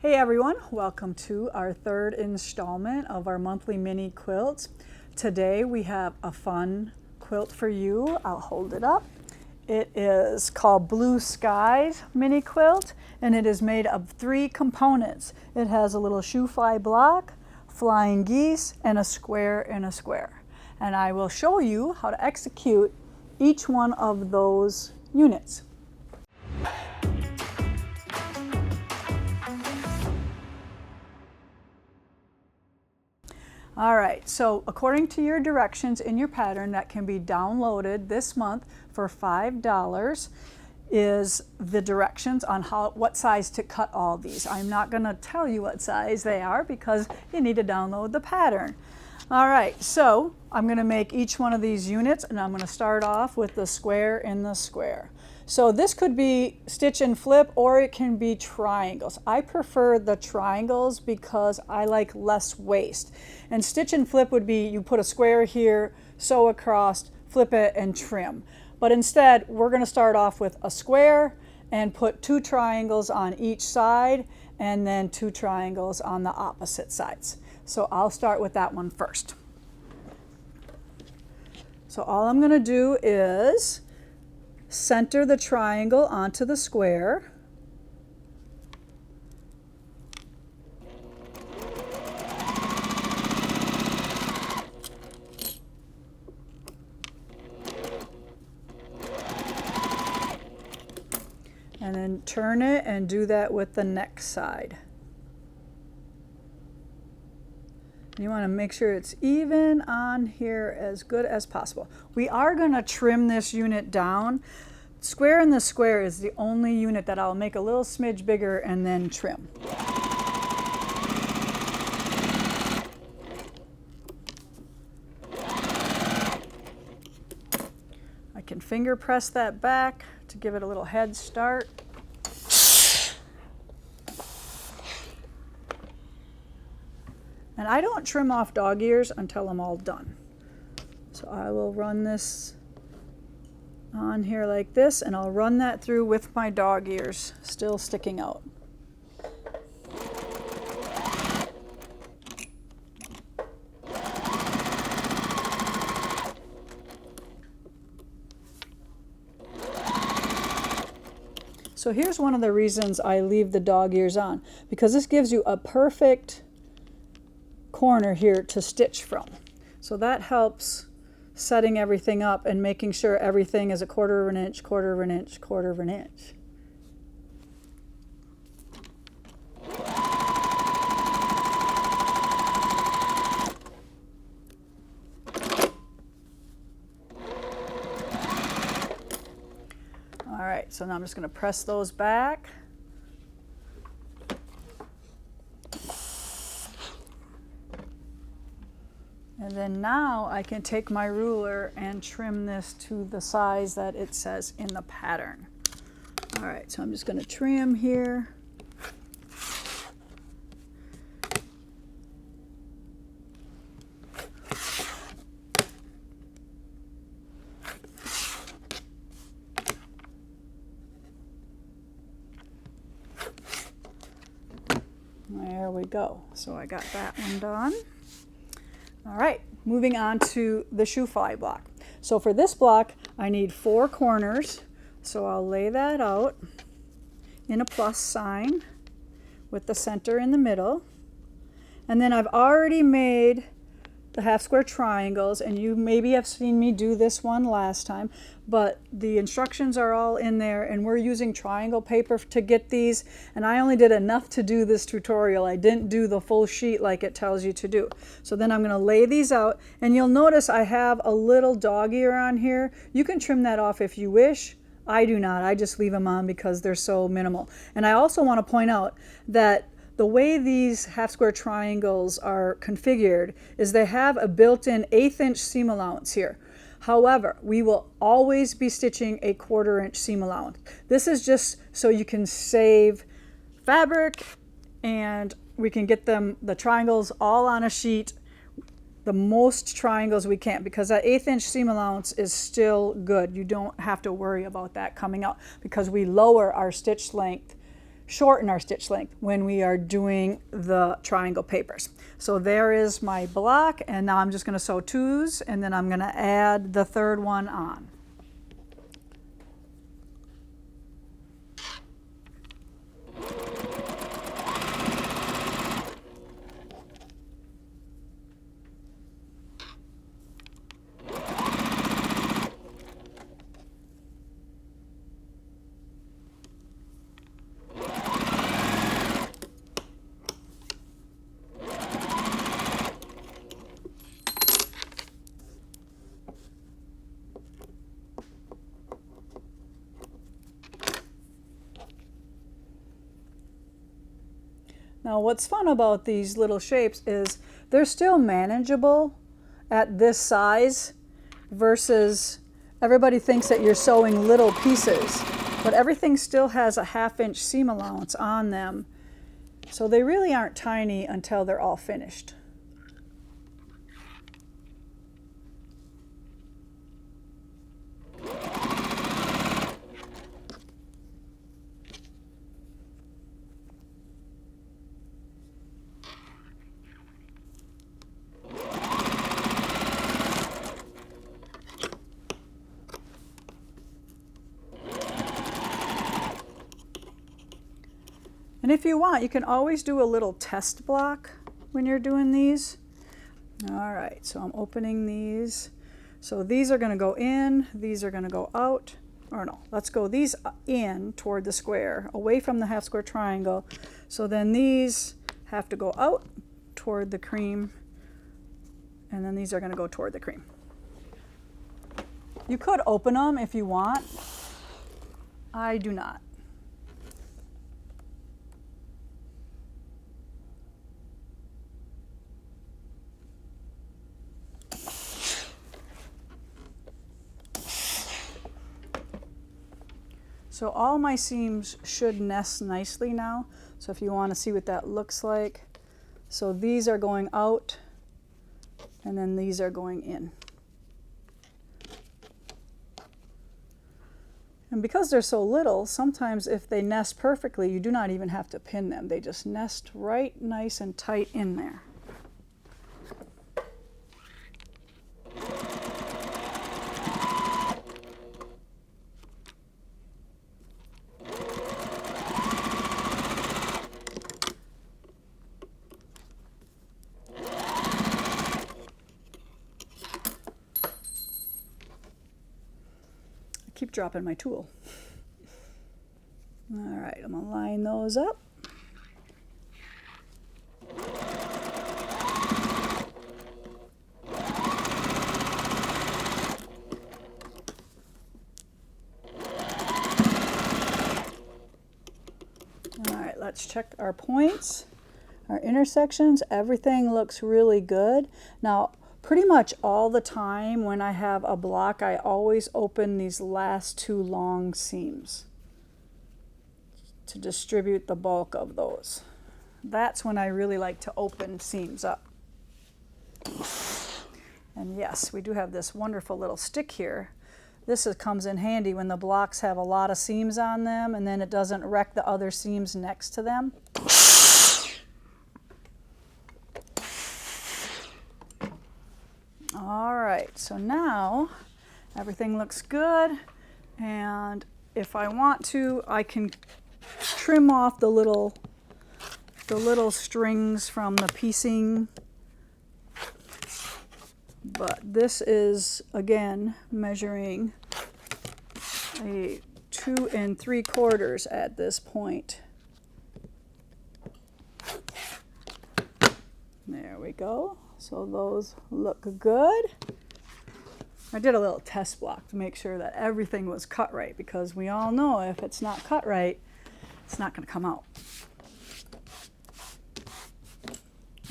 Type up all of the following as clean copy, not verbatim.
Hey everyone, welcome to our third installment of our monthly mini quilts. Today we have a fun quilt for you. I'll hold it up. It is called Blue Skies Mini Quilt, and it is made of 3 components. It has a little shoe fly block, flying geese, and a square and a square. And I will show you how to execute each one of those units. All right, so according to your directions in your pattern that can be downloaded this month for $5 is the directions on what size to cut all these. I'm not going to tell you what size they are because you need to download the pattern. All right, so I'm going to make each one of these units, and I'm going to start off with the square in the square. So this could be stitch and flip, or it can be triangles. I prefer the triangles because I like less waste. And stitch and flip would be you put a square here, sew across, flip it, and trim. But instead, we're going to start off with a square and put 2 triangles on each side, and then 2 triangles on the opposite sides. So I'll start with that one first. So all I'm going to do is center the triangle onto the square. And then turn it and do that with the next side. You want to make sure it's even on here as good as possible. We are going to trim this unit down. Square in the square is the only unit that I'll make a little smidge bigger and then trim. I can finger press that back to give it a little head start. And I don't trim off dog ears until I'm all done. So I will run this on here like this, and I'll run that through with my dog ears still sticking out. So here's one of the reasons I leave the dog ears on, because this gives you a perfect corner here to stitch from. So that helps setting everything up and making sure everything is a 1/4 of an inch, 1/4 of an inch, 1/4 of an inch. All right, so now I'm just going to press those back. And then now I can take my ruler and trim this to the size that it says in the pattern. All right, so I'm just going to trim here. There we go. So I got that one done. All right, moving on to the shoe fly block. So for this block, I need 4 corners. So I'll lay that out in a plus sign with the center in the middle. And then I've already made the half square triangles, and you maybe have seen me do this one last time, but the instructions are all in there, and we're using triangle paper to get these, and I only did enough to do this tutorial. I didn't do the full sheet like it tells you to do. So then I'm going to lay these out, and you'll notice I have a little dog ear on here. You can trim that off if you wish. I do not. I just leave them on because they're so minimal. And I also want to point out that the way these half square triangles are configured is they have a built-in 1/8 inch seam allowance here. However, we will always be stitching a 1/4 inch seam allowance. This is just so you can save fabric, and we can get the triangles all on a sheet, the most triangles we can, because that 1/8 inch seam allowance is still good. You don't have to worry about that coming out because we lower our stitch length shorten our stitch length when we are doing the triangle papers. So there is my block, and now I'm just going to sew 2s, and then I'm going to add the 3rd one on. Now what's fun about these little shapes is they're still manageable at this size versus everybody thinks that you're sewing little pieces, but everything still has a 1/2 inch seam allowance on them. So they really aren't tiny until they're all finished. And if you want, you can always do a little test block when you're doing these. All right, so I'm opening these. So these are going to go in, these are going to go out. Or no, let's go these in toward the square, away from the 1/2 square triangle. So then these have to go out toward the cream, and then these are going to go toward the cream. You could open them if you want. I do not. So all my seams should nest nicely now. So if you want to see what that looks like. So these are going out, and then these are going in. And because they're so little, sometimes if they nest perfectly, you do not even have to pin them. They just nest right nice and tight in there. Keep dropping my tool. All right, I'm gonna line those up. All right, let's check our points, our intersections. Everything looks really good. Now, pretty much all the time when I have a block, I always open these last 2 long seams to distribute the bulk of those. That's when I really like to open seams up. And yes, we do have this wonderful little stick here. This comes in handy when the blocks have a lot of seams on them, and then it doesn't wreck the other seams next to them. All right, so now everything looks good, and if I want to, I can trim off the little strings from the piecing. But this is, again, measuring a 2 3/4 at this point. There we go. So those look good. I did a little test block to make sure that everything was cut right, because we all know if it's not cut right, it's not going to come out.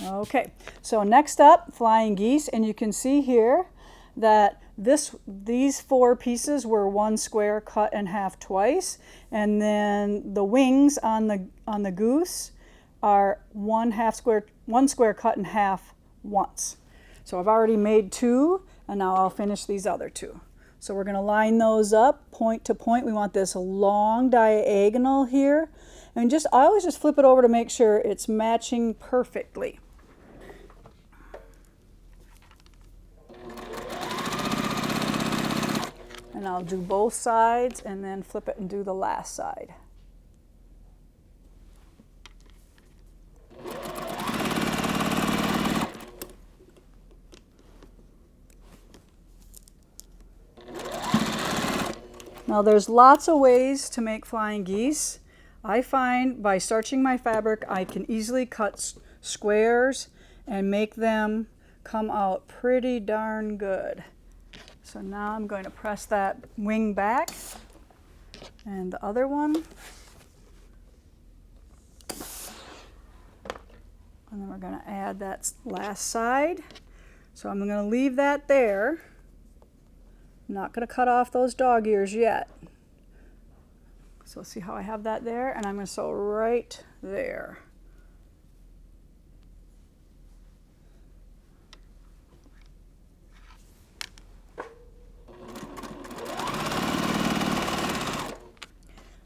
Okay, so next up, flying geese, and you can see here that these 4 pieces were 1 square cut in half twice, and then the wings on the goose are 1 square cut in half once. So I've already made 2, and now I'll finish these other 2. So we're going to line those up point to point. We want this long diagonal here, And I always just flip it over to make sure it's matching perfectly. And I'll do both sides and then flip it and do the last side. Now there's lots of ways to make flying geese. I find by starching my fabric I can easily cut squares and make them come out pretty darn good. So now I'm going to press that wing back and the other one. And then we're going to add that last side. So I'm going to leave that there. I'm not going to cut off those dog ears yet. So see how I have that there? And I'm going to sew right there.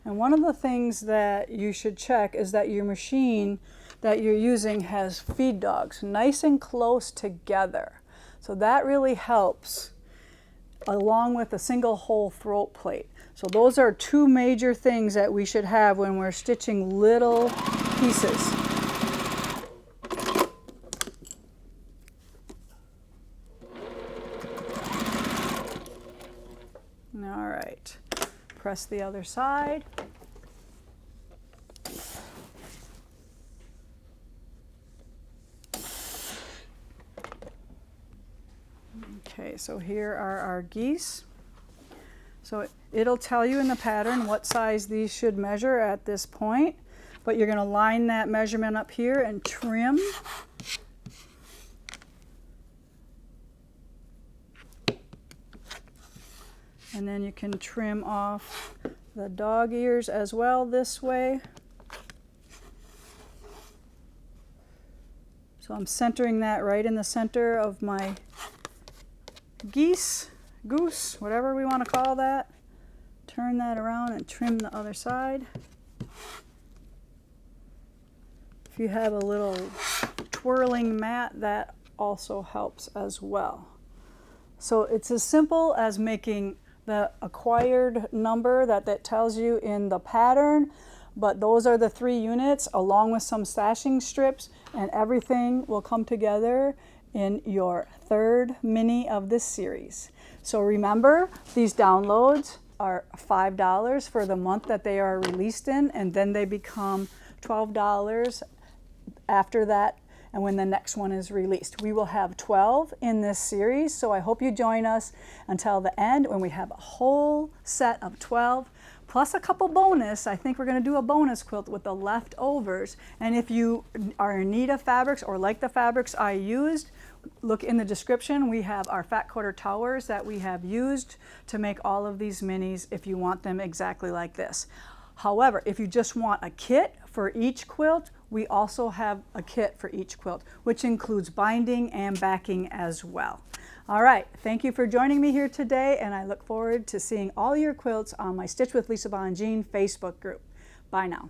And one of the things that you should check is that your machine that you're using has feed dogs nice and close together. So that really helps, along with a single hole throat plate. So those are two major things that we should have when we're stitching little pieces. All right, press the other side. Okay, so here are our geese. So it'll tell you in the pattern what size these should measure at this point, but you're going to line that measurement up here and trim. And then you can trim off the dog ears as well this way. So I'm centering that right in the center of my goose, whatever we want to call that. Turn that around and trim the other side. If you have a little twirling mat, that also helps as well. So it's as simple as making the acquired number that tells you in the pattern, but those are the 3 units along with some stashing strips, and everything will come together in your 3rd mini of this series. So remember, these downloads are $5 for the month that they are released in, and then they become $12 after that and when the next one is released. We will have 12 in this series, so I hope you join us until the end when we have a whole set of 12 plus a couple bonus. I think we're going to do a bonus quilt with the leftovers. And if you are in need of fabrics or like the fabrics I used, look in the description. We have our fat quarter towers that we have used to make all of these minis if you want them exactly like this. However, if you just want a kit for each quilt, we also have a kit for each quilt, which includes binding and backing as well. All right, thank you for joining me here today, and I look forward to seeing all your quilts on my Stitch with Lisa Bongean Facebook group. Bye now.